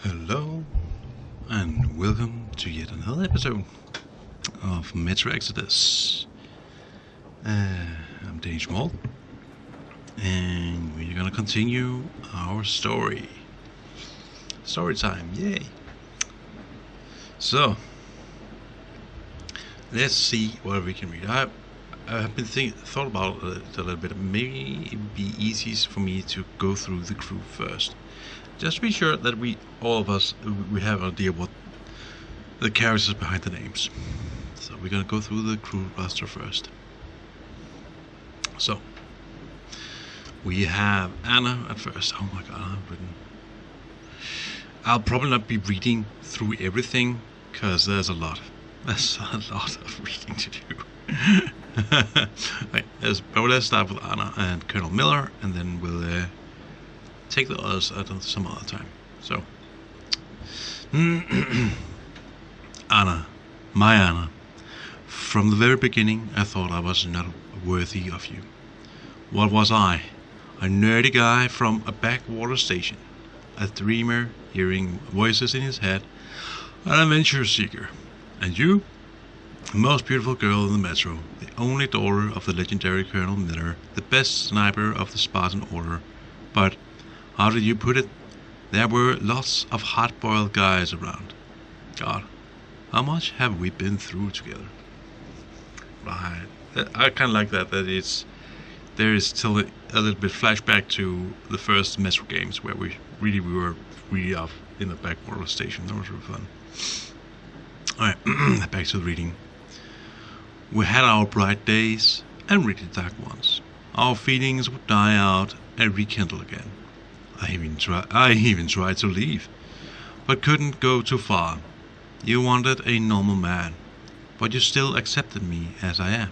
Hello, and welcome to yet another episode of Metro Exodus. I'm Danish Mall, and we're gonna continue our story. Story time, yay! So, let's see what we can read. I have been thought about it a little bit. Maybe it'd be easiest for me to go through the crew first. Just to be sure that all of us, we have an idea what the characters behind the names. So we're gonna go through the crew roster first. So we have Anna at first. Oh my god, I'll probably not be reading through everything because there's a lot. There's a lot of reading to do. Right, let's start with Anna and Colonel Miller, and then we'll take the others at some other time. So, Anna, my Anna. From the very beginning, I thought I was not worthy of you. What was I? A nerdy guy from a backwater station, a dreamer hearing voices in his head, an adventure seeker. And you? The most beautiful girl in the metro, the only daughter of the legendary Colonel Miller, the best sniper of the Spartan Order. But how did you put it? There were lots of hard-boiled guys around. God, how much have we been through together? Right. I kind of like that there is still a little bit flashback to the first Metro games where we were really off in the backwater station. That was really fun. Alright, back to the reading. We had our bright days and really dark ones. Our feelings would die out and rekindle again. I even tried to leave, but couldn't go too far. You wanted a normal man, but you still accepted me as I am.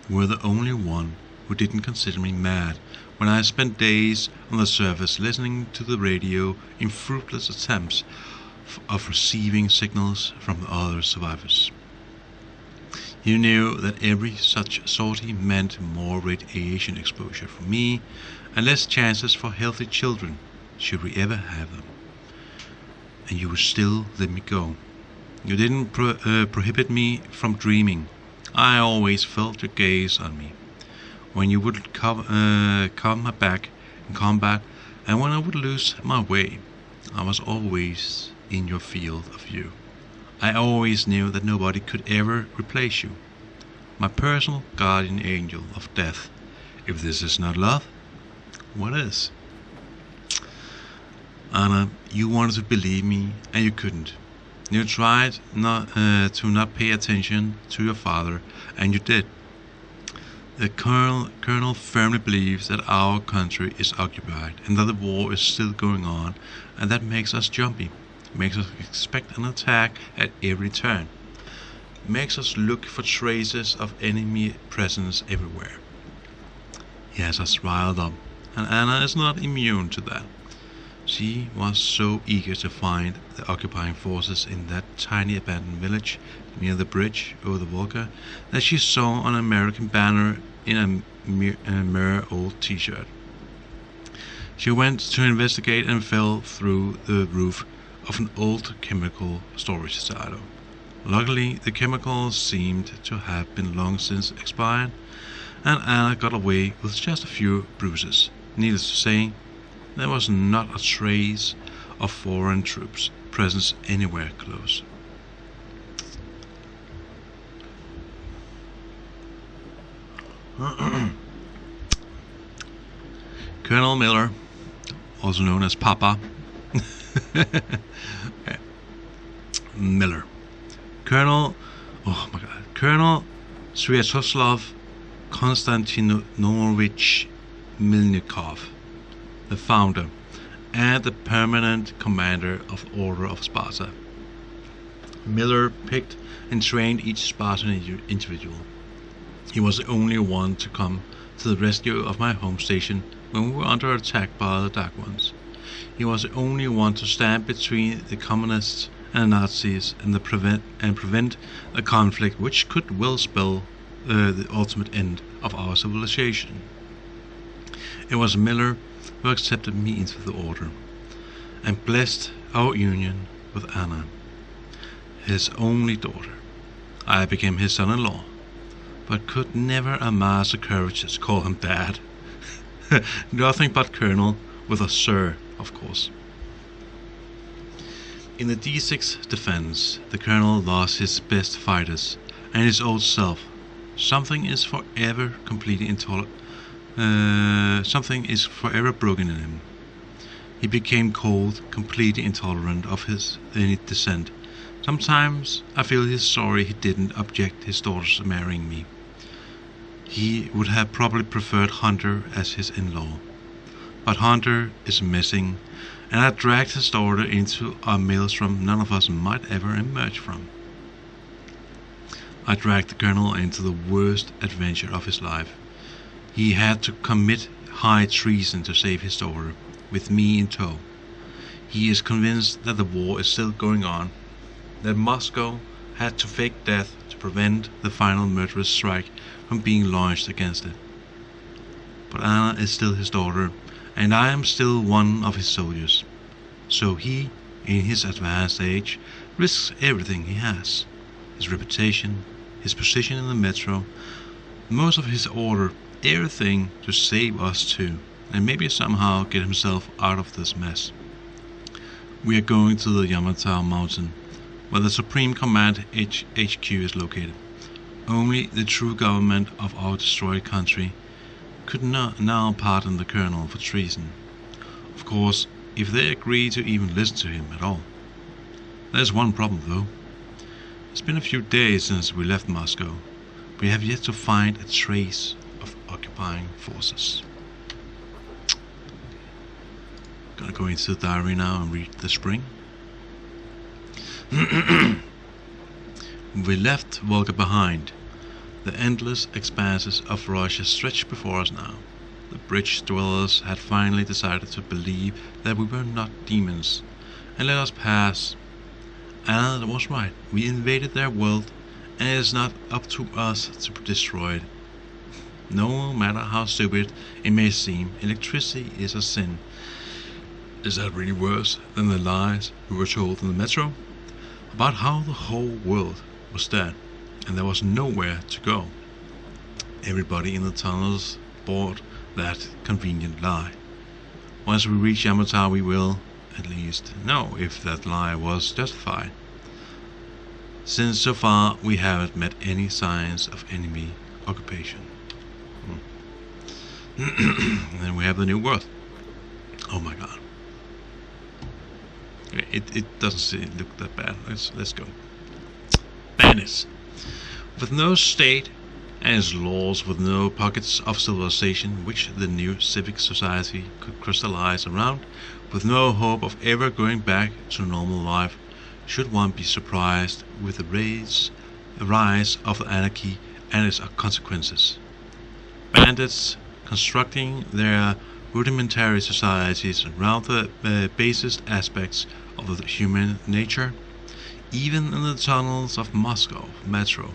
You were the only one who didn't consider me mad when I spent days on the surface listening to the radio in fruitless attempts of receiving signals from the other survivors. You knew that every such sortie meant more radiation exposure for me and less chances for healthy children, should we ever have them. And you would still let me go. You didn't prohibit me from dreaming. I always felt your gaze on me. When you would come back in combat, and when I would lose my way, I was always in your field of view. I always knew that nobody could ever replace you. My personal guardian angel of death. If this is not love, what is? Anna, you wanted to believe me, and you couldn't. You tried to not pay attention to your father, and you did. The Colonel firmly believes that our country is occupied, and that the war is still going on, and that makes us jumpy. Makes us expect an attack at every turn. Makes us look for traces of enemy presence everywhere. He has us riled up, and Anna is not immune to that. She was so eager to find the occupying forces in that tiny abandoned village near the bridge over the Volga that she saw an American banner in a mere old t-shirt. She went to investigate and fell through the roof of an old chemical storage silo. Luckily, the chemicals seemed to have been long since expired, and Anna got away with just a few bruises. Needless to say, there was not a trace of foreign troops' presence anywhere close. Colonel Miller, also known as Papa, Miller. Colonel Sviatoslav Konstantinovich Milnikov, the founder and the permanent commander of Order of Sparta. Miller picked and trained each Spartan individual. He was the only one to come to the rescue of my home station when we were under attack by the Dark Ones. He was the only one to stand between the communists and Nazis and prevent a conflict which could well spell the ultimate end of our civilization. It was Miller who accepted me into the order, and blessed our union with Anna, his only daughter. I became his son-in-law, but could never amass the courage to call him Dad. Nothing but Colonel, with a Sir, of course. In the D6 defense, the Colonel lost his best fighters and his old self. Something is forever something is forever broken in him. He became cold, completely intolerant of any dissent. Sometimes I feel he's sorry he didn't object his daughters marrying me. He would have probably preferred Hunter as his in-law. But Hunter is missing, and I dragged his daughter into a maelstrom none of us might ever emerge from. I dragged the Colonel into the worst adventure of his life. He had to commit high treason to save his daughter, with me in tow. He is convinced that the war is still going on, that Moscow had to fake death to prevent the final murderous strike from being launched against it. But Anna is still his daughter, and I am still one of his soldiers. So he, in his advanced age, risks everything he has. His reputation, his position in the metro, most of his order, everything to save us too, and maybe somehow get himself out of this mess. We are going to the Yamato mountain, where the Supreme Command HQ is located. Only the true government of our destroyed country could not now pardon the Colonel for treason. Of course, if they agree to even listen to him at all. There's one problem though. It's been a few days since we left Moscow. We have yet to find a trace of occupying forces. Gonna go into the diary now and read the spring. We left Volga behind. The endless expanses of Russia stretched before us now. The bridge dwellers had finally decided to believe that we were not demons, and let us pass. Anna was right. We invaded their world, and it is not up to us to destroy it. No matter how stupid it may seem, electricity is a sin. Is that really worse than the lies we were told in the metro? About how the whole world was dead, and there was nowhere to go. Everybody in the tunnels bought that convenient lie. Once we reach Yamato, we will, at least, know if that lie was justified. Since so far we haven't met any signs of enemy occupation. And then we have the new world. Oh my god. It doesn't look that bad. Let's go. Bandits. With no state and its laws, with no pockets of civilization which the new civic society could crystallize around, with no hope of ever going back to normal life, should one be surprised with the rise of anarchy and its consequences? Bandits constructing their rudimentary societies around the basest aspects of the human nature, even in the tunnels of Moscow metro,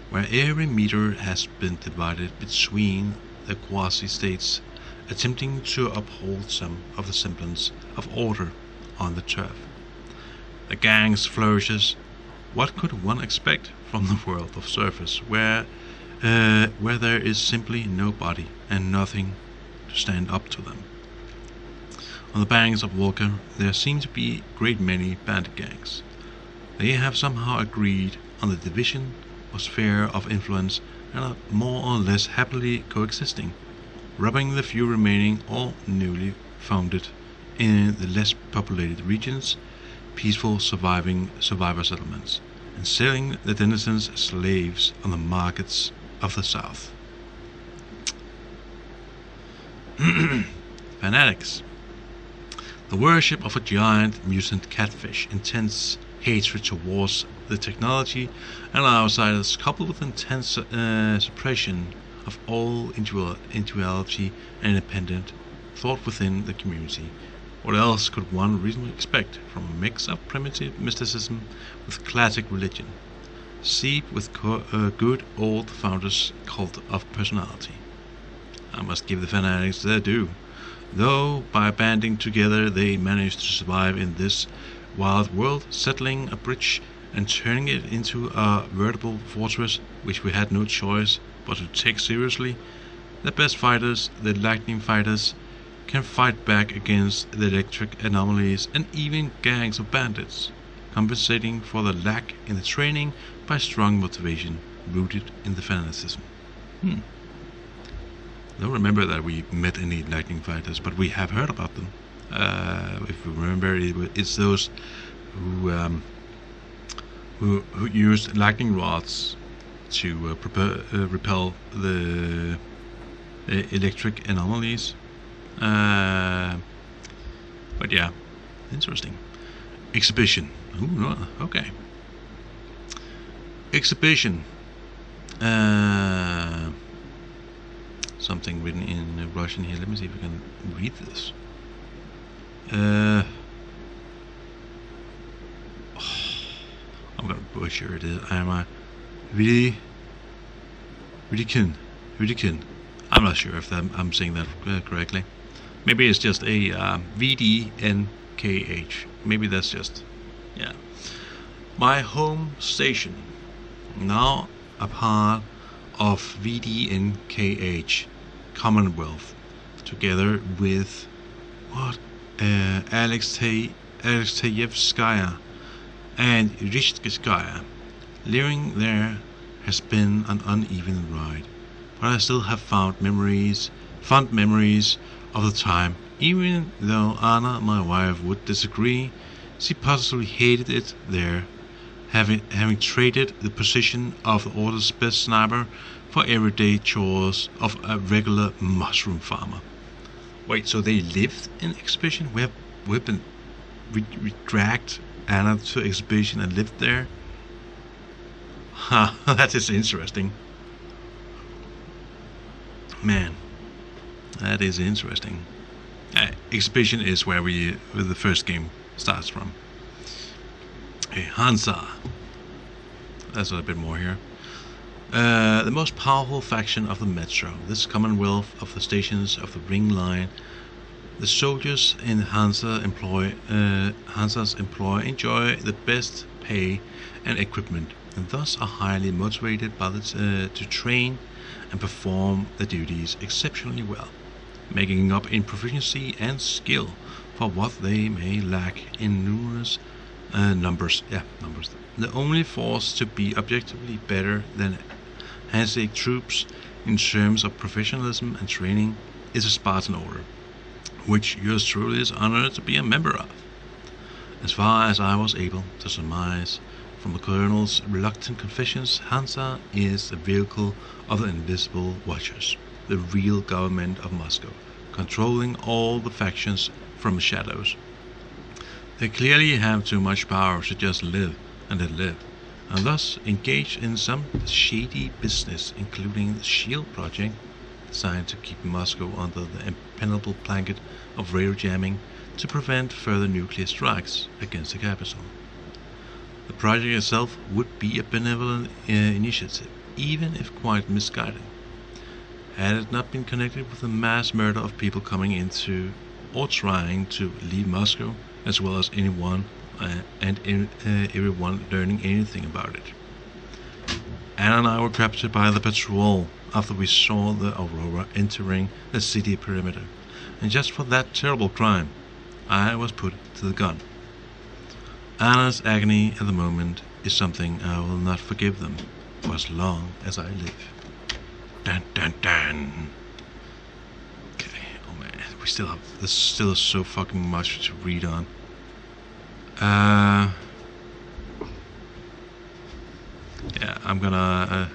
where every meter has been divided between the quasi-states, attempting to uphold some of the semblance of order on the turf. The gangs flourishes. What could one expect from the world of surface, where there is simply nobody and nothing to stand up to them? On the banks of Volga there seem to be a great many bandit gangs. They have somehow agreed on the division or sphere of influence and are more or less happily coexisting, robbing the few remaining or newly founded in the less populated regions peaceful survivor settlements, and selling the denizens as slaves on the markets of the south. Fanatics. The worship of a giant mutant catfish, intense hatred towards the technology and outsiders, coupled with intense suppression of all individuality and independent thought within the community. What else could one reasonably expect from a mix of primitive mysticism with classic religion, seeped with good old founders' cult of personality? I must give the fanatics their due. Though by banding together they managed to survive in this wild world, settling a bridge and turning it into a veritable fortress which we had no choice but to take seriously. The best fighters, the lightning fighters, can fight back against the electric anomalies and even gangs of bandits, compensating for the lack in the training by strong motivation rooted in the fanaticism. I don't remember that we met any lightning fighters, but we have heard about them. If we remember, it's those who used lightning rods to repel the electric anomalies. But yeah, interesting. Exhibition. Ooh, okay. Exhibition. Something written in Russian here. Let me see if I can read this. I'm gonna butcher it. I'm a Vidikin. I'm not sure if I'm saying that correctly. Maybe it's just a VDNKH. Maybe that's just, yeah. My home station, now a part of VDNKH Commonwealth, together with Alexeyevskaya and Rishtskaya. Living there has been an uneven ride, but I still have fond memories of the time. Even though Anna, my wife, would disagree, she positively hated it there, having traded the position of the order's best sniper for everyday chores of a regular mushroom farmer. Wait, so they lived in exhibition? We dragged Anna to exhibition and lived there? Ha, that is interesting. Man, that is interesting. Exhibition is where the first game starts from. Hey, Hansa. That's a bit more here. The most powerful faction of the Metro, this commonwealth of the stations of the Ring Line. The soldiers in Hansa's employ enjoy the best pay and equipment, and thus are highly motivated to train and perform the duties exceptionally well, making up in proficiency and skill for what they may lack in numerous numbers. The only force to be objectively better than Hanseatic troops in terms of professionalism and training is a Spartan order, which yours truly is honored to be a member of. As far as I was able to surmise from the colonel's reluctant confessions, Hansa is the vehicle of the invisible watchers, the real government of Moscow, controlling all the factions from the shadows. They clearly have too much power to just live and let live, and thus engage in some shady business, including the SHIELD project, designed to keep Moscow under the impenetrable blanket of radar jamming to prevent further nuclear strikes against the capital. The project itself would be a benevolent initiative, even if quite misguided, had it not been connected with the mass murder of people coming into or trying to leave Moscow, as well as anyone and everyone learning anything about it. Anna and I were captured by the patrol after we saw the Aurora entering the city perimeter, and just for that terrible crime, I was put to the gun. Anna's agony at the moment is something I will not forgive them for as long as I live. Dun dun dun. Okay, oh man, there's still so fucking much to read on. Yeah, I'm gonna,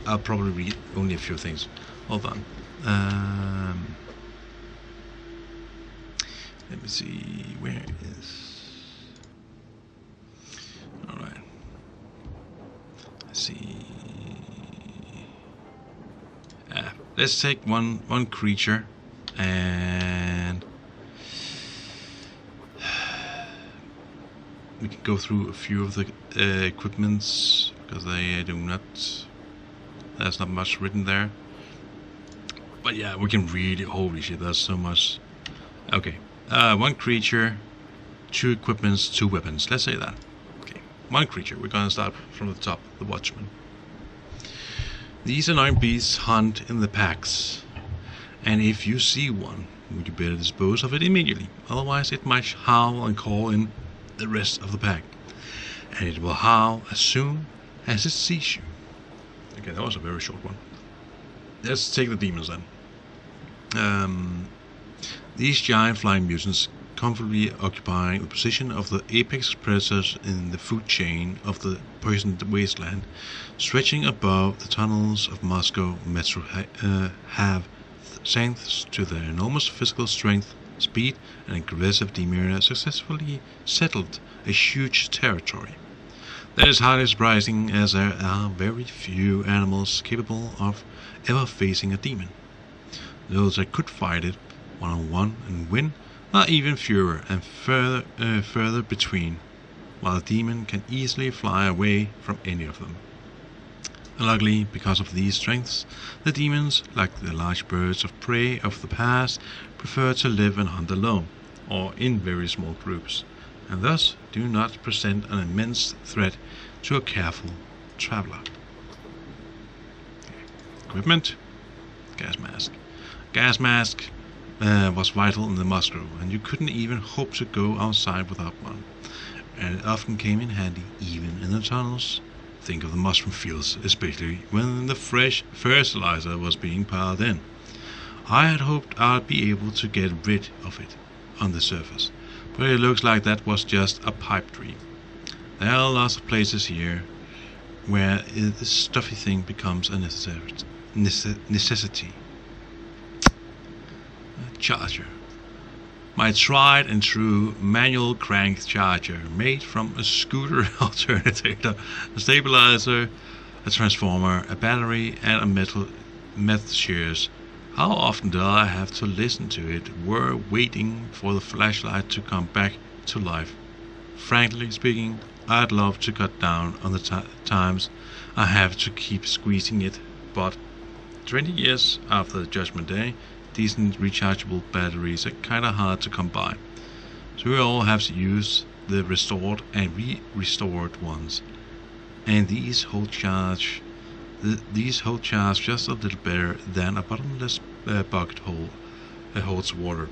I'll probably read only a few things. Hold on. Let me see, where is... Alright. Let's see... let's take one creature, and... we can go through a few of the equipments, because they do not... there's not much written there. But yeah, we can really, holy shit, that's so much. Okay, 1 creature, 2 equipments, 2 weapons. Let's say that. Okay, 1 creature. We're gonna start from the top. The Watchman. These annoying beasts hunt in the packs, and if you see one, you better dispose of it immediately. Otherwise, it might howl and call in the rest of the pack, and it will howl as soon as it sees you. Okay, that was a very short one. Let's take the demons then. These giant flying mutants comfortably occupying the position of the apex predators in the food chain of the poisoned wasteland, stretching above the tunnels of Moscow Metro, have, thanks to their enormous physical strength, speed, and aggressive demeanor, successfully settled a huge territory. That is hardly surprising, as there are very few animals capable of ever facing a demon. Those that could fight it one-on-one and win are even fewer and further between, while a demon can easily fly away from any of them. Luckily, because of these strengths, the demons, like the large birds of prey of the past, prefer to live and hunt alone, or in very small groups, and thus do not present an immense threat to a careful traveler. Equipment. Gas mask. Gas mask was vital in the Moscow, and you couldn't even hope to go outside without one, and it often came in handy even in the tunnels. Think of the mushroom fields, especially when the fresh fertilizer was being piled in. I had hoped I'd be able to get rid of it on the surface, but it looks like that was just a pipe dream. There are lots of places here where this stuffy thing becomes a necessity. Charger. My tried and true manual crank charger, made from a scooter alternator, a stabilizer, a transformer, a battery, and a metal shears. How often do I have to listen to it while waiting for the flashlight to come back to life? Frankly speaking, I'd love to cut down on the times I have to keep squeezing it, but 20 years after the Judgment Day, decent rechargeable batteries are kinda hard to come by, so we all have to use the restored and re-restored ones, and these hold charge just a little better than a bottomless bucket holds water.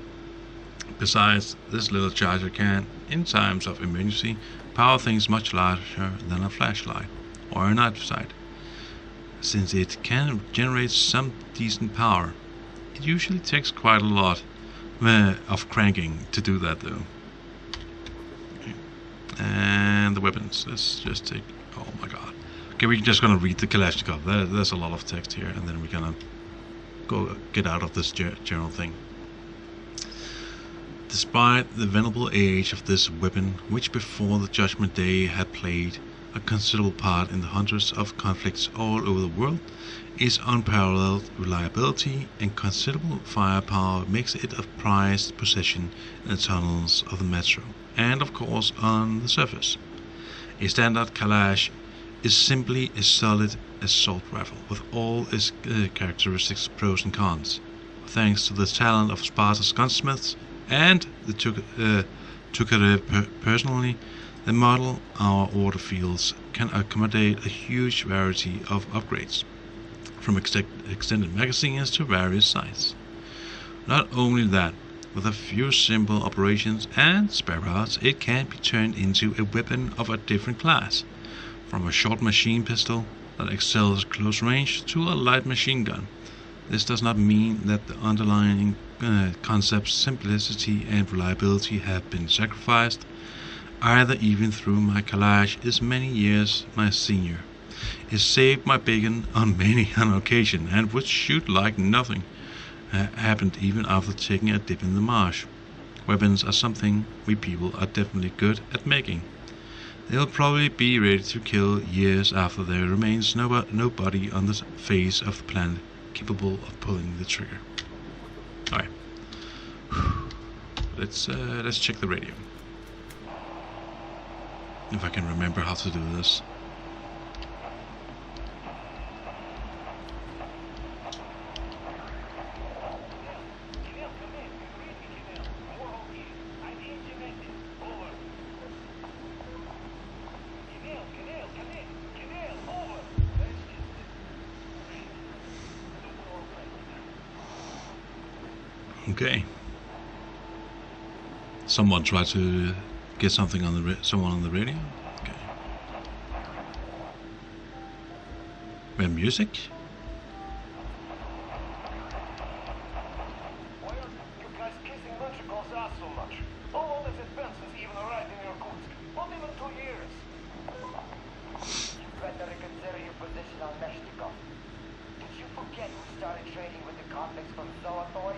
Besides, this little charger can, in times of emergency, power things much larger than a flashlight or a night sight. Since it can generate some decent power, it usually takes quite a lot of cranking to do that, though. Okay. And the weapons. Let's just take. Oh my god. Okay, we're just gonna read the Kalashnikov. There's a lot of text here, and then we're gonna go get out of this general thing. Despite the venerable age of this weapon, which before the Judgment Day had played a considerable part in the hundreds of conflicts all over the world, its unparalleled reliability and considerable firepower makes it a prized possession in the tunnels of the metro, and of course on the surface. A standard Kalash is simply a solid assault rifle with all its characteristics, pros and cons. Thanks to the talent of Sparta's gunsmiths and the Tukharev personally, the model our order fields can accommodate a huge variety of upgrades, from extended magazines to various sizes. Not only that, with a few simple operations and spare parts, it can be turned into a weapon of a different class, from a short machine pistol that excels at close range to a light machine gun. This does not mean that the underlying concepts, simplicity and reliability have been sacrificed, either, even through my Kalash is many years my senior. It saved my bacon on many an occasion and would shoot like nothing happened even after taking a dip in the marsh. Weapons are something we people are definitely good at making. They'll probably be ready to kill years after there remains nobody on the face of the planet capable of pulling the trigger. Alright. Let's check the radio. If I can remember how to do this. Okay. Someone tried to get something on the someone on the radio. Okay. We have music. Why are you guys kissing Menchikov's ass so much? All this advances even arrived in Irkutsk. Not even 2 years. You better reconsider your position on Meshnikov. Did you forget who started trading with the convicts from Zolotoy?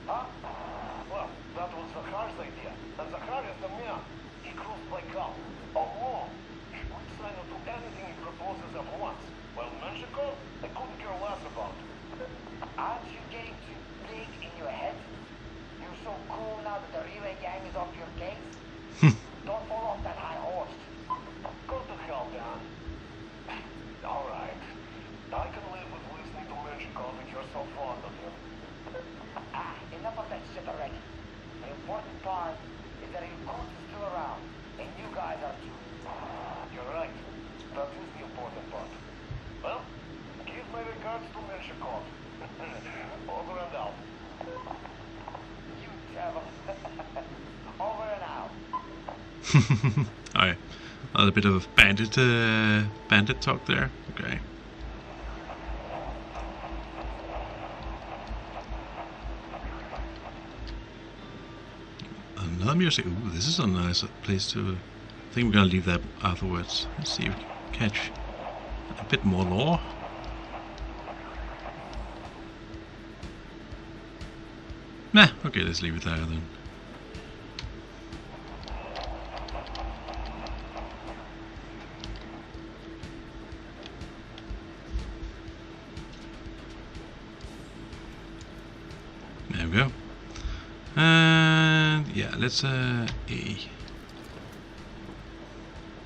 Huh? Well, that was Zakhar's idea. And Zakhar is the man. He crossed by Gal. Alone. He would sign up to anything he proposes at once. While Menchikov, I couldn't care less about. Aren't you getting too big in your head? You're so cool now that the relay gang is off your case? Don't fall off that high horse. Go to hell, Dan. Alright. I can live with listening to Menchikov if you're so fond of him. Enough of that shit already. The important part is that Irkutsk is still around, and you guys are too. You're right. That is the important part. Well, give my regards to Menchikov. Over and out. You devil. Over and out. Alright. A bit of bandit talk there. Okay. Another music. Ooh, this is a nice place to. I think we're gonna leave that afterwards. Let's see if we can catch a bit more lore. Nah, okay, let's leave it there then. There we go. And yeah, let's A.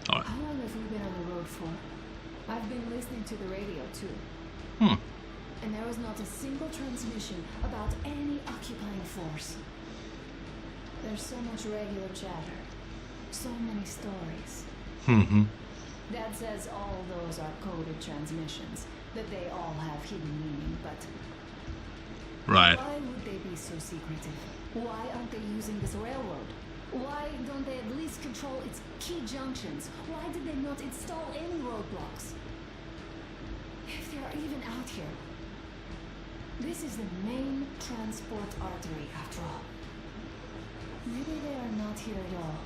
Alright. How long have you been on the road for? I've been listening to the radio too. And there was not a single transmission about any occupying force. There's so much regular chatter. So many stories. Dad says all those are coded transmissions, that they all have hidden meaning, but Right. why would they be so secretive? Why aren't they using this railroad? Why don't they at least control its key junctions? Why did they not install any roadblocks? If they are even out here. This is the main transport artery, after all. Maybe they are not here at all.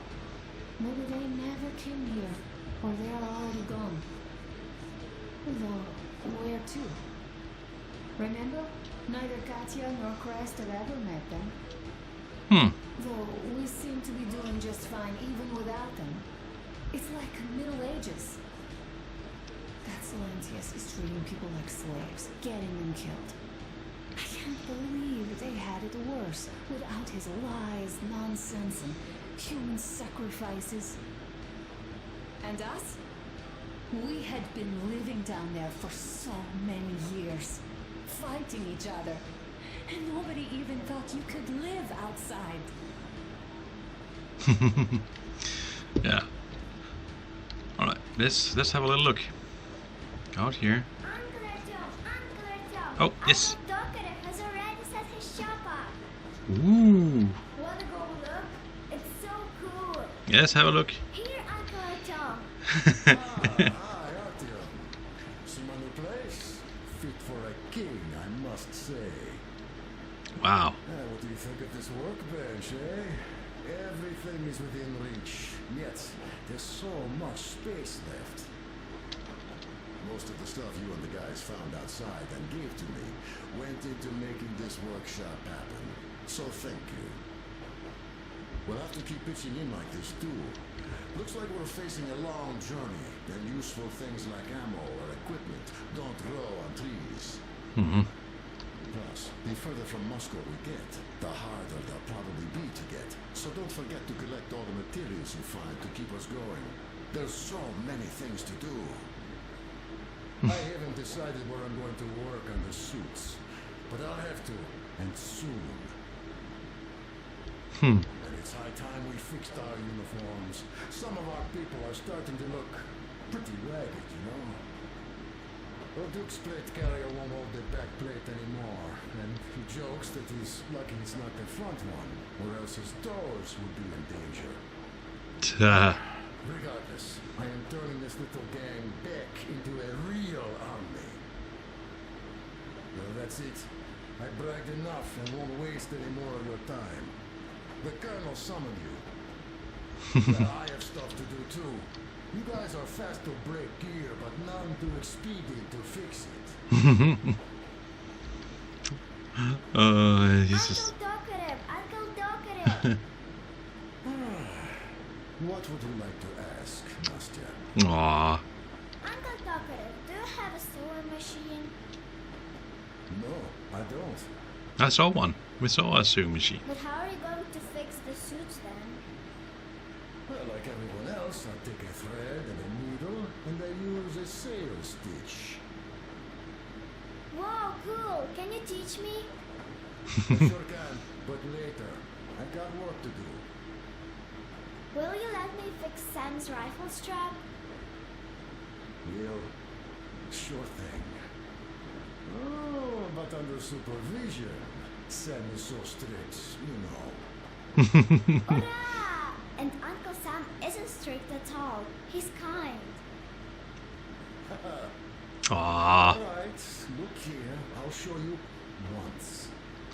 Maybe they never came here, or they are already gone. Though, where to? Remember? Neither Katya nor Christ have ever met them. Though we seem to be doing just fine even without them. It's like Middle Ages. That Silentius is treating people like slaves, getting them killed. I can't believe they had it worse without his lies, nonsense, and human sacrifices. And us? We had been living down there for so many years, fighting each other. And nobody even thought you could live outside. Yeah. Alright, let's have a little look. Out here. Oh, yes. Doctor has already set his shop up. Ooh. Wanna go look? It's so cool. Yes, have a look. Here, Uncle Tom. Hi, Artyom. See my new place? Fit for a king, I must say. Wow. What do you think of this workbench, eh? Everything is within reach, yet there's so much space left. Most of the stuff you and the guys found outside and gave to me went into making this workshop happen. So thank you. We'll have to keep pitching in like this too. Looks like we're facing a long journey, and useful things like ammo or equipment don't grow on trees. Plus, the further from Moscow we get, the harder they'll probably be to get. So don't forget to collect all the materials you find to keep us going. There's so many things to do. I haven't decided where I'm going to work on the suits, but I'll have to, and soon. And it's high time we fixed our uniforms. Some of our people are starting to look pretty ragged, you know. Our Duke's plate carrier won't hold the back plate anymore, and he jokes that he's lucky it's not the front one, or else his doors would be in danger. Regardless, I am turning this little gang back into a real army. Well, that's it. I bragged enough and won't waste any more of your time. The Colonel summoned you. Well, I have stuff to do too. You guys are fast to break gear, but none too expedient to fix it. He's just... Uncle Talkative. What would you like to ask, Nastya? Aww. Uncle Talkative, do you have a sewing machine? No, I don't. I saw one. We saw a sewing machine. But how are you going to fix the suits then? Well, like everyone else, I take a thread and a needle, and I use a sail stitch. Wow, cool. Can you teach me? I sure can, but later. I got work to do. Will you let me fix Sam's rifle strap? Well, sure thing. Oh, but under supervision. Sam is so strict, you know. Hurrah! And Uncle Sam isn't strict at all. He's kind. Aww. Alright, look here. I'll show you once.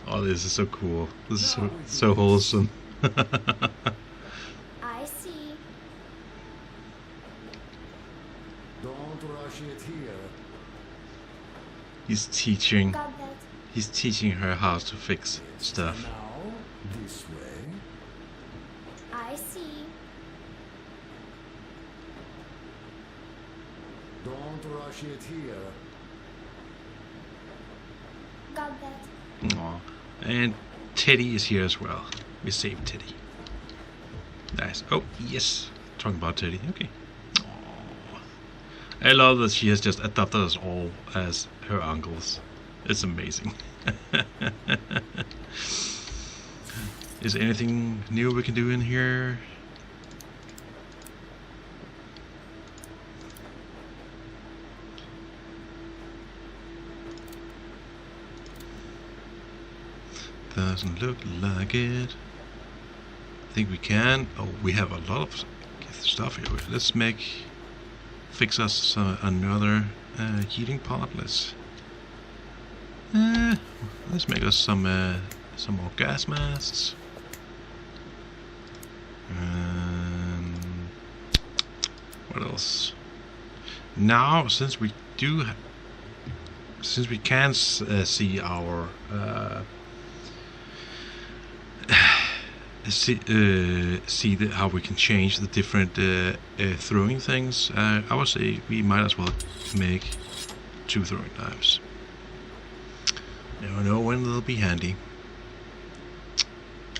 Oh, this is so cool. This is so wholesome. I see. Don't rush it here. He's teaching. Got that. He's teaching her how to fix stuff. Now, this way. I see. Don't rush it here. Got that. Aw. And Teddy is here as well. We saved Teddy. Nice. Oh, yes. Talking about Teddy. Okay. Aw. I love that she has just adopted us all as her uncles. It's amazing. Is there anything new we can do in here? Doesn't look like it. I think we can. Oh, we have a lot of stuff here. Let's fix us another heating pot. Let's make us some more gas masks. What else? Now, since we can see our how we can change the different throwing things, I would say we might as well make 2 throwing knives. Never know when they'll be handy.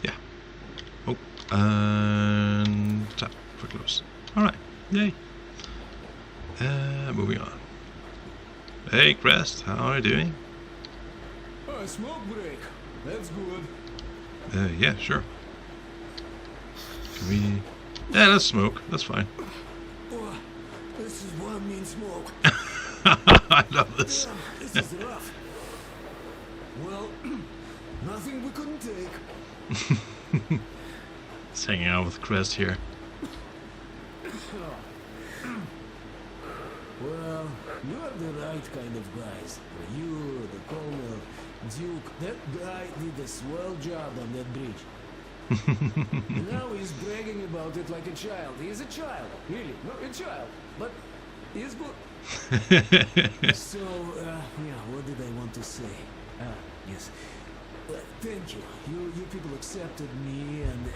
Yeah. Oh, and tap for close. Alright, yay. Moving on. Hey Crest, how are you doing? A smoke break. That's good. Yeah, sure. Can we... Yeah, let's smoke. That's fine. Oh, this is one mean smoke. I love this. Yeah, this is rough. Well, nothing we couldn't take. Just hanging out with Crest here. Well, you're the right kind of guys. You, the Colonel, Duke, that guy did a swell job on that bridge. Now he's bragging about it like a child. He's a child, really, no, a child, but he's good. So, yeah, what did I want to say? Yes. Thank you. You people accepted me, and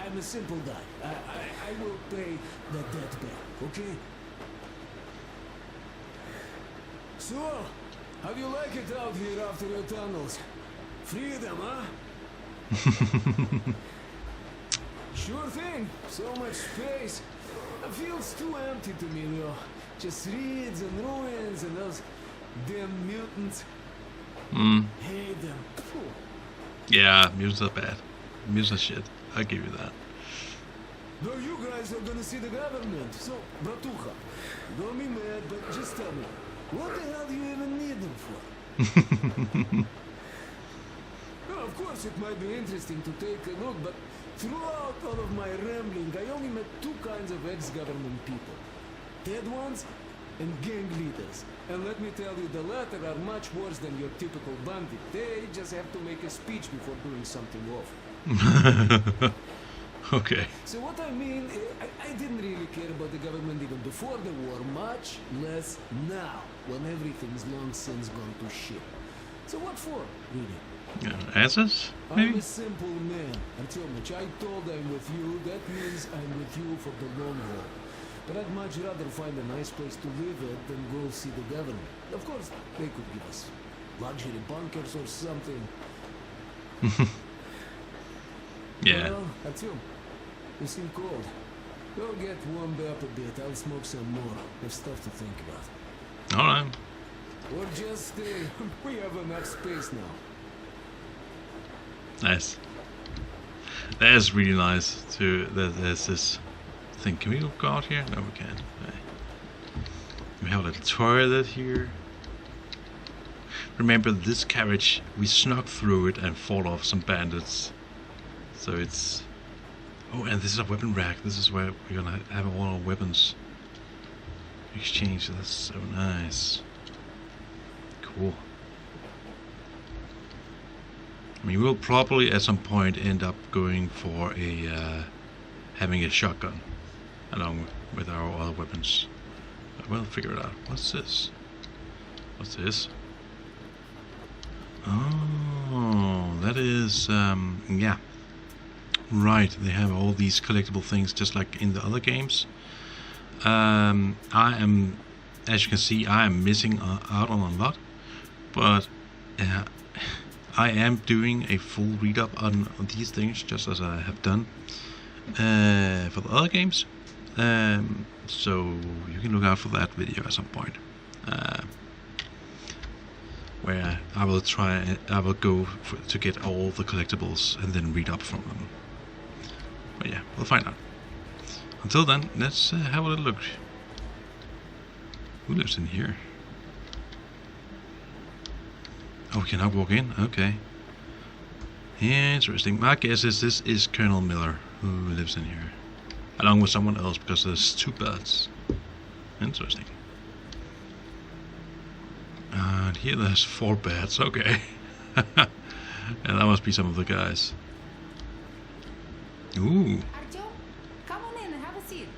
I'm a simple guy. I will pay that debt back, okay? So, how do you like it out here after your tunnels? Freedom, huh? Sure thing. So much space. It feels too empty to me, though. Just reeds and ruins and those damn mutants. Hate them. Phew. Yeah, mutants are bad. Mutants are shit. I'll give you that. No, you guys are gonna see the government. So, bratucha, don't be mad, but just tell me, what the hell do you even need them for? Well, of course, it might be interesting to take a look, but throughout all of my rambling, I only met two kinds of ex-government people. Dead ones and gang leaders. And let me tell you, the latter are much worse than your typical bandit. They just have to make a speech before doing something awful. Okay. So what I mean, I didn't really care about the government even before the war, much less now, when everything's long since gone to shit. So what for, really? Answers? I'm Maybe? a simple man. Artyomich, I told I'm with you, that means I'm with you for the long haul. But I'd much rather find a nice place to live at than go see the government. Of course, they could give us luxury bunkers or something. Yeah. Well, Artyom, you seem cold. Go get warmed up a bit. I'll smoke some more. There's stuff to think about. Alright. Or just stay. We have enough space now. Nice. That's really nice to there's this thing. Can we go out here? No, we can't. Okay. We have a little toilet here. Remember this carriage, we snuck through it and fought off some bandits. So it's... Oh, and this is a weapon rack. This is where we're gonna have all our weapons exchanged. That's so nice. Cool. I mean, we'll probably at some point end up going for a having a shotgun along with our other weapons. But we'll figure it out. What's this? What's this? Oh, that is yeah. Right, they have all these collectible things just like in the other games. I am, as you can see, I am missing out on a lot, but I am doing a full read-up on these things, just as I have done for the other games. So you can look out for that video at some point, where I will go to get all the collectibles and then read up from them. But yeah, we'll find out. Until then, let's have a little look. Who lives in here? Oh, we cannot walk in? Okay. Interesting. My guess is this is Colonel Miller who lives in here. Along with someone else, because there's two beds. Interesting. And here there's 4 beds. Okay. And that must be some of the guys. Ooh. Artyom, come on in and have a seat.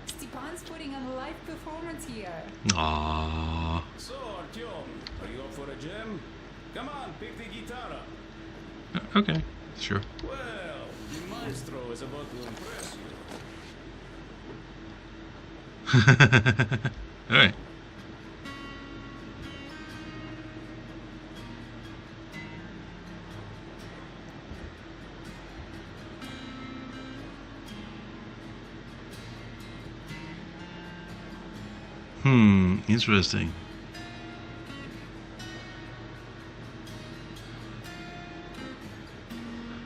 Stepan's putting on a live performance here. Aww. So, Artyom, are you up for a jam? Come on, pick the guitar up. Okay, sure. Well, the maestro is about to impress you. Alright. Interesting.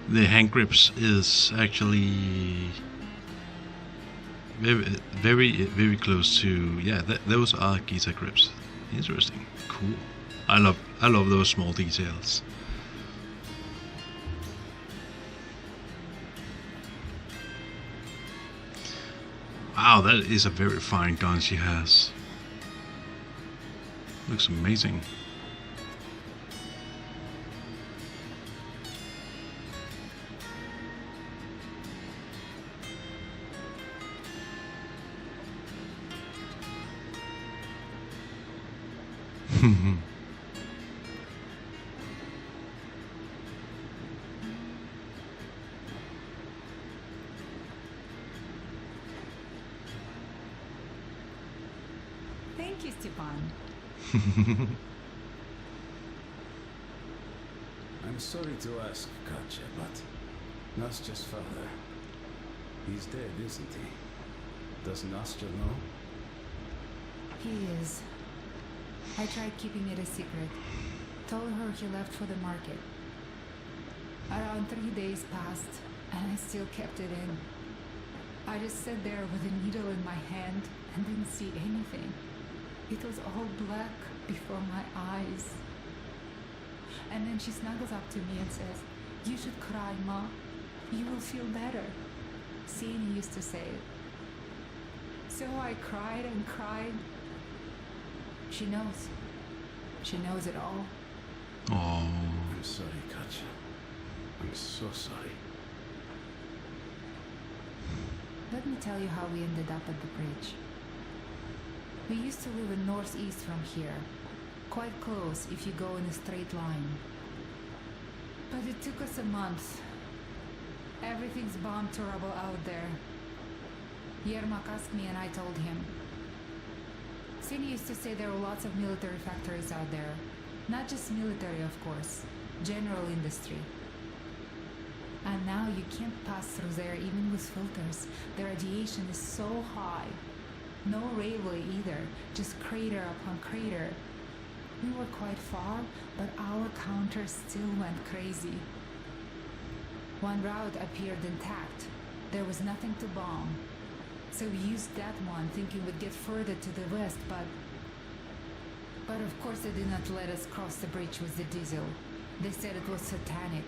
The hand grips is actually very close to, yeah, those are guitar grips. Interesting. Cool. I love those small details. Wow, that is a very fine gun she has. Looks amazing. Thank you, Stepan. I'm sorry to ask, Katya, but Nastya's father, he's dead, isn't he? Does Nastya know? He is. I tried keeping it a secret. Told her he left for the market. Around 3 days passed, and I still kept it in. I just sat there with a needle in my hand and didn't see anything. It was all black before my eyes. And then she snuggles up to me and says, "You should cry, Ma. You will feel better." Sienna used to say it. So I cried and cried. She knows. She knows it all. Oh, I'm sorry, Katja. I'm so sorry. Let me tell you how we ended up at the bridge. We used to live in northeast from here, quite close if you go in a straight line. But it took us a month. Everything's bomb terrible out there. Yermak asked me and I told him. Sini used to say there were lots of military factories out there. Not just military, of course. General industry. And now you can't pass through there even with filters. The radiation is so high. No railway either, just crater upon crater. We were quite far, but our counter still went crazy. One route appeared intact. There was nothing to bomb. So we used that one, thinking we'd get further to the west, but of course they did not let us cross the bridge with the diesel. They said it was satanic.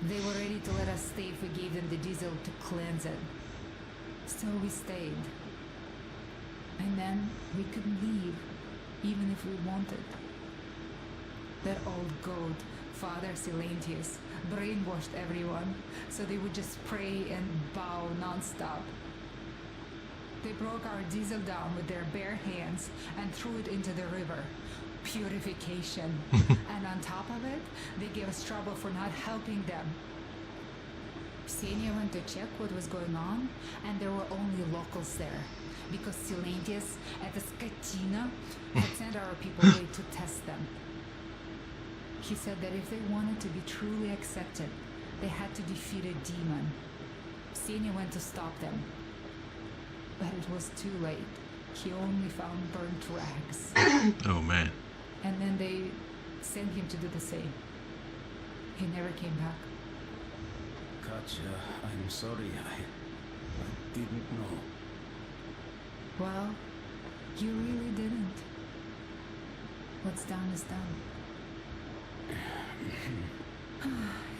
They were ready to let us stay if we gave them the diesel to cleanse it. So we stayed. And then we couldn't leave, even if we wanted. That old goat, Father Silentius, brainwashed everyone, so they would just pray and bow non-stop. They broke our diesel down with their bare hands and threw it into the river. Purification. And on top of it, they gave us trouble for not helping them. Ksenia went to check what was going on, and there were only locals there, because Silentius at the Skatina had sent our people away to test them. He said that if they wanted to be truly accepted, they had to defeat a demon. Ksenia went to stop them. But it was too late. He only found burnt rags. oh man. And then they sent him to do the same. He never came back. Katja, I'm sorry. I didn't know. Well, you really didn't. What's done is done.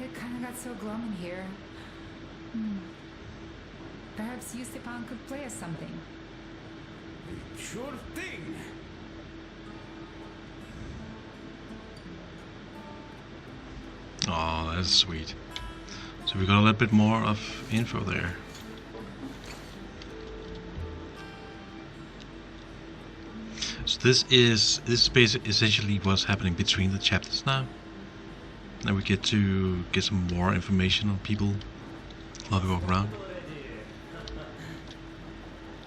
It kind of got so glum in here. Perhaps you, Stepan, could play us something. Sure thing. Oh, that's sweet. So we got a little bit more of info there. So this is basically essentially what's happening between the chapters now. And we get to get some more information on people while we walk around.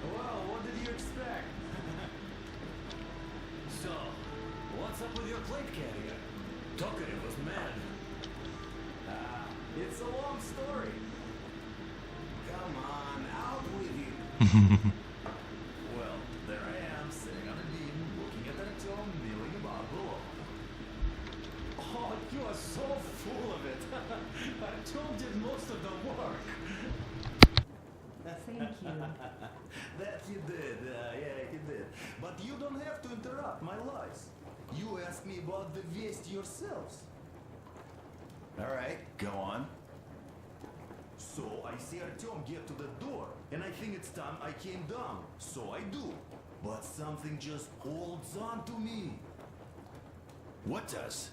Well, what did you expect? So, what's up with your plate carrier? Tokarev was mad. It's a long story. Come on, out with you. Well, there I am, sitting on a beam, looking at that Tom milling about below. Oh, you are so full of it. Tom did most of the work. Thank you. That you did, yeah, he did. But you don't have to interrupt my lies. You asked me about the Vest yourselves. All right, go on. So I see Artyom get to the door, and I think it's time I came down. So I do. But something just holds on to me. What does?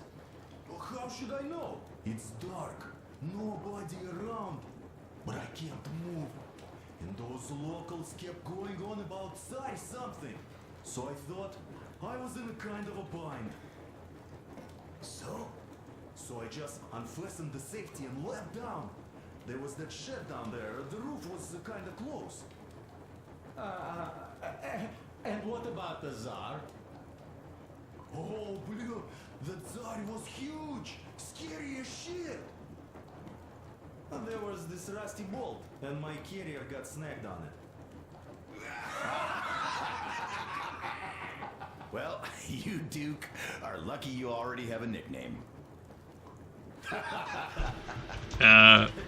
How should I know? It's dark, nobody around, but I can't move. And those locals kept going on about Tsar something. So I thought I was in a kind of a bind. So I just unfastened the safety and leapt down. There was that shed down there. The roof was kind of close. And what about the Tsar? Oh, blue, the Tsar was huge, scary as shit. And there was this rusty bolt, and my carrier got snagged on it. Well, you, Duke, are lucky you already have a nickname.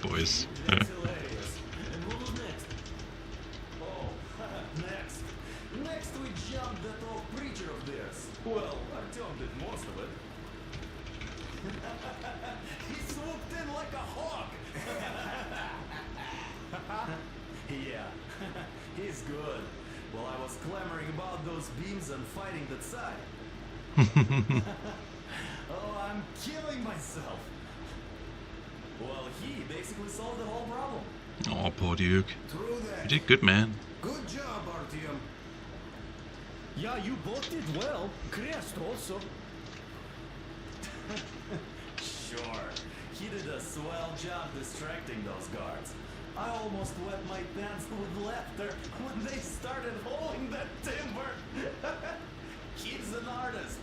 Boys. That's hilarious. And what was next? is good. While I was clamoring about those beams and fighting that side. Oh, I'm killing myself. Well, he basically solved the whole problem. Oh, poor Duke. True You that. did good, man. Good job, Artyom. Yeah, you both did well. Crest also. Sure. He did a swell job distracting those guards. I almost wet my pants with laughter when they started hauling that timber. He's an artist.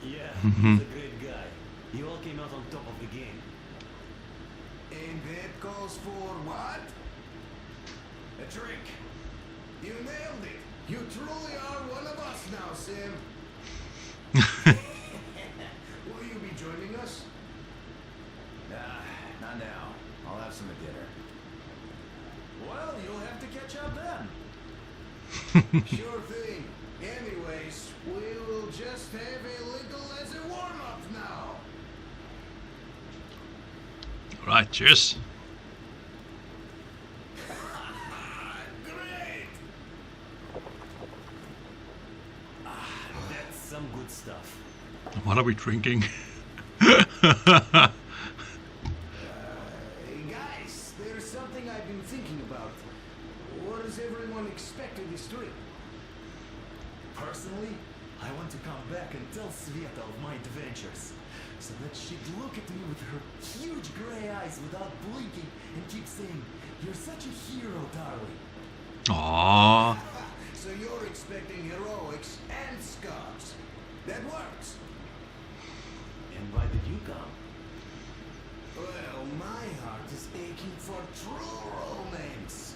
Yeah, he's a great guy. You all came out on top of the game. And that calls for what? A drink. You nailed it. You truly are one of us now, Sam. Will you be joining us? Nah, not now. I'll have some at dinner. Well, you'll have to catch up then. Sure thing. Anyways, we will just have a little as a warm-up now. Right, cheers. Great! That's some good stuff. What are we drinking? Hey guys, there's something I've been thinking about. What does everyone expect of this trip? Personally, I want to come back and tell Sveta of my adventures. So that she'd look at me with her huge gray eyes without blinking and keep saying, "You're such a hero, darling." Aww. So you're expecting heroics and scars. That works. And why did you come? Well, my heart is aching for true romance.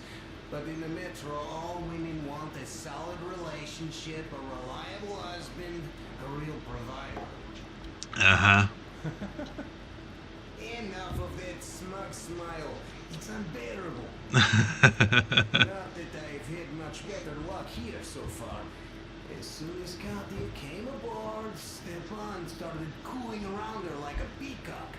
But in the metro, all women want a solid relationship, a reliable husband, a real provider. Uh-huh. Enough of that smug smile. It's unbearable. Not that I've had much better luck here so far. As soon as Katya came aboard, Stepan started cooing around her like a peacock.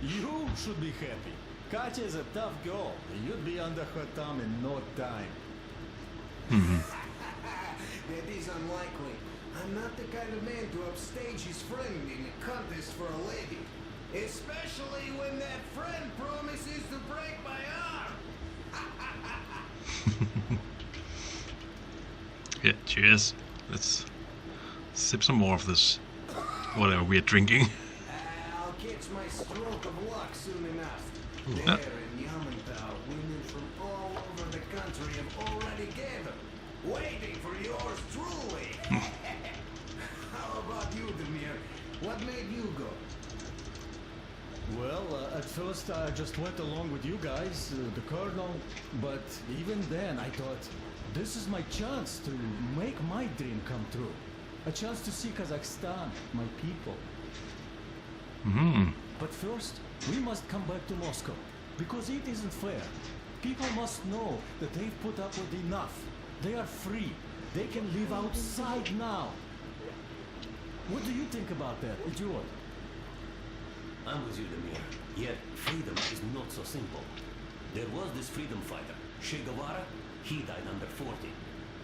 You should be happy. Katya is a tough girl. You'd be under her thumb in no time. That is unlikely. I'm not the kind of man to upstage his friend in a contest for a lady. Especially when that friend promises to break my arm. Yeah, cheers. Let's sip some more of this. Whatever we're drinking. I'll catch my stroke of luck soon enough. There in Yamantau, women from all over the country have already gathered, waiting for yours truly. How about you, Demir? What made you go? Well, at first I just went along with you guys, the colonel, but even then I thought, this is my chance to make my dream come true. A chance to see Kazakhstan, my people. But first, we must come back to Moscow, because it isn't fair. People must know that they've put up with enough. They are free. They can live outside now. What do you think about that, idiot? I'm with you, Demir. Yet, freedom is not so simple. There was this freedom fighter, Che Guevara. He died under 40.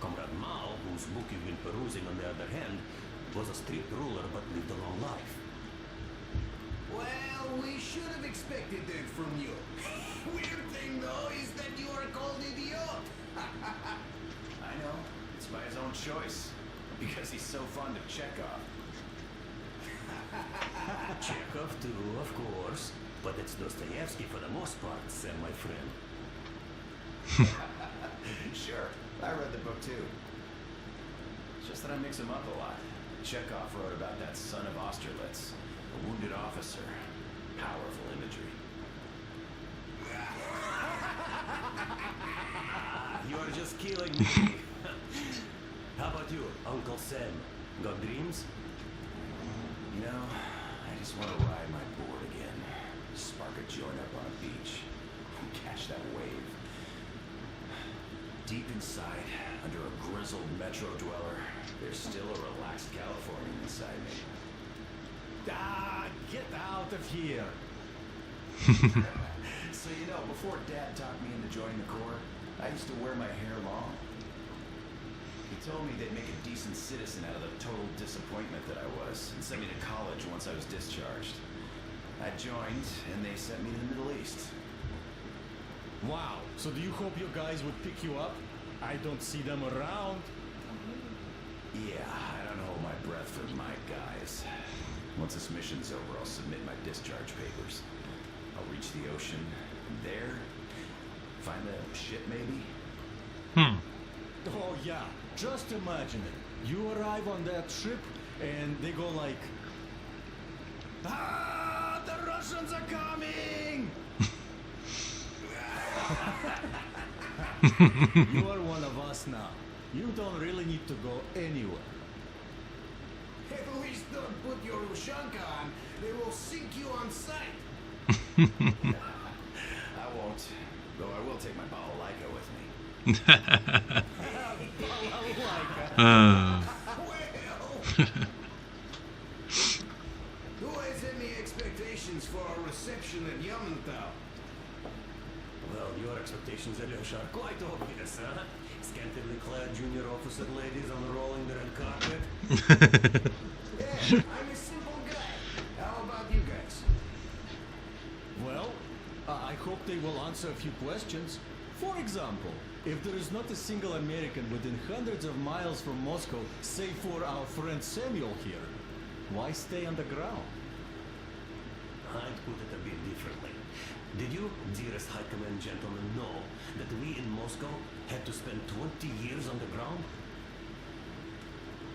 Comrade Mao, whose book you've been perusing on the other hand, was a strict ruler but lived a long life. Well, we should have expected that from you. Weird thing, though, is that you are called idiot. I know. It's by his own choice. Because he's so fond of Chekhov. Chekhov too, of course. But it's Dostoevsky for the most part, Sam, my friend. Sure, I read the book too. It's just that I mix him up a lot. Chekhov wrote about that son of Austerlitz, a wounded officer. Powerful imagery. You are just killing me. How about you, Uncle Sam? Got dreams? You know, I just want to ride my board again. Spark a joint up on a beach. And catch that wave. Deep inside, under a grizzled metro dweller, there's still a relaxed Californian inside me. Ah, get out of here. So, you know, before Dad talked me into joining the Corps, I used to wear my hair long. He told me they'd make a decent citizen out of the total disappointment that I was, and sent me to college once I was discharged. I joined, and they sent me to the Middle East. Wow, so do you hope your guys would pick you up? I don't see them around. Yeah, I don't hold my breath for my guys. Once this mission's over, I'll submit my discharge papers. I'll reach the ocean, and there, find a ship maybe? Oh yeah, just imagine it. You arrive on that ship and they go like, "Ah, the Russians are coming!" You are one of us now. You don't really need to go anywhere. At least don't put your Ushanka on. They will sink you on sight. I won't, though I will take my balalaika with me. Well, who has any expectations for our reception at Yamantau? Well, your expectations, Elias, are quite obvious, huh? Scantily clad junior officer ladies unrolling the red carpet. Yeah, I'm a simple guy. How about you guys? Well, I hope they will answer a few questions. For example, if there is not a single American within hundreds of miles from Moscow, save for our friend Samuel here, why stay on the ground? I'd put it a bit differently. Did you, dearest High Command gentlemen, know that we in Moscow had to spend 20 years on the ground?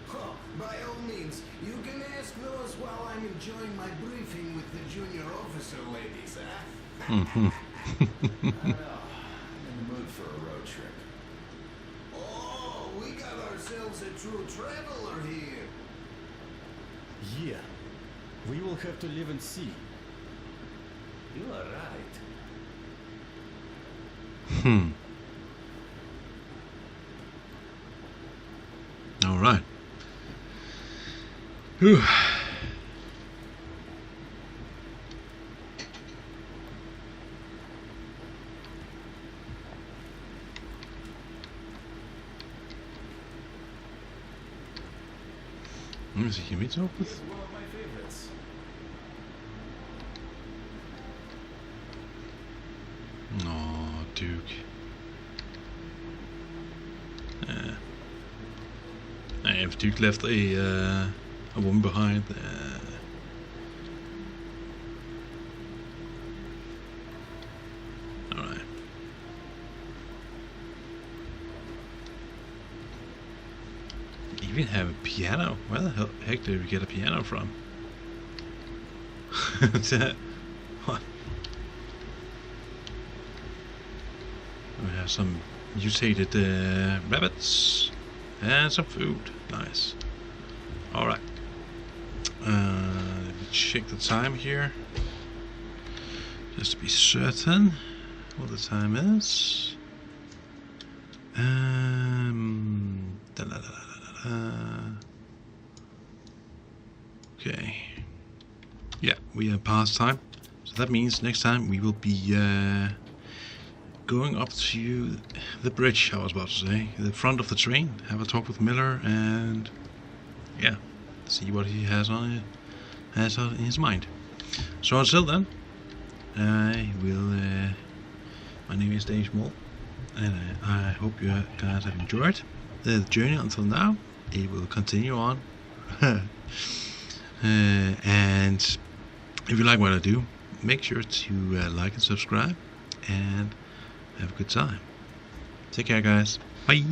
Huh, by all means, you can ask those while I'm enjoying my briefing with the junior officer ladies, huh? I don't know. I'm in the mood for a road trip. Oh, we got ourselves a true traveler here. Yeah, we will have to live and see. You are right. All right. Whew. Let me see, can we talk with? One of my favorites. Oh, Duke. If Duke left a woman behind, all right. Even have a piano. Where the heck did we get a piano from? What? We have some mutated rabbits and some food. Nice. All right. Let me check the time here, just to be certain what the time is. Okay. Yeah, we are past time, so that means next time we will be going up to the bridge, I was about to say, the front of the train, have a talk with Miller, and yeah, see what he has on in his mind. So until then, I will. My name is Dave Moll, and I hope you guys have enjoyed the journey until now. It will continue on, and if you like what I do, make sure to like and subscribe, and have a good time. Take care, guys. Bye.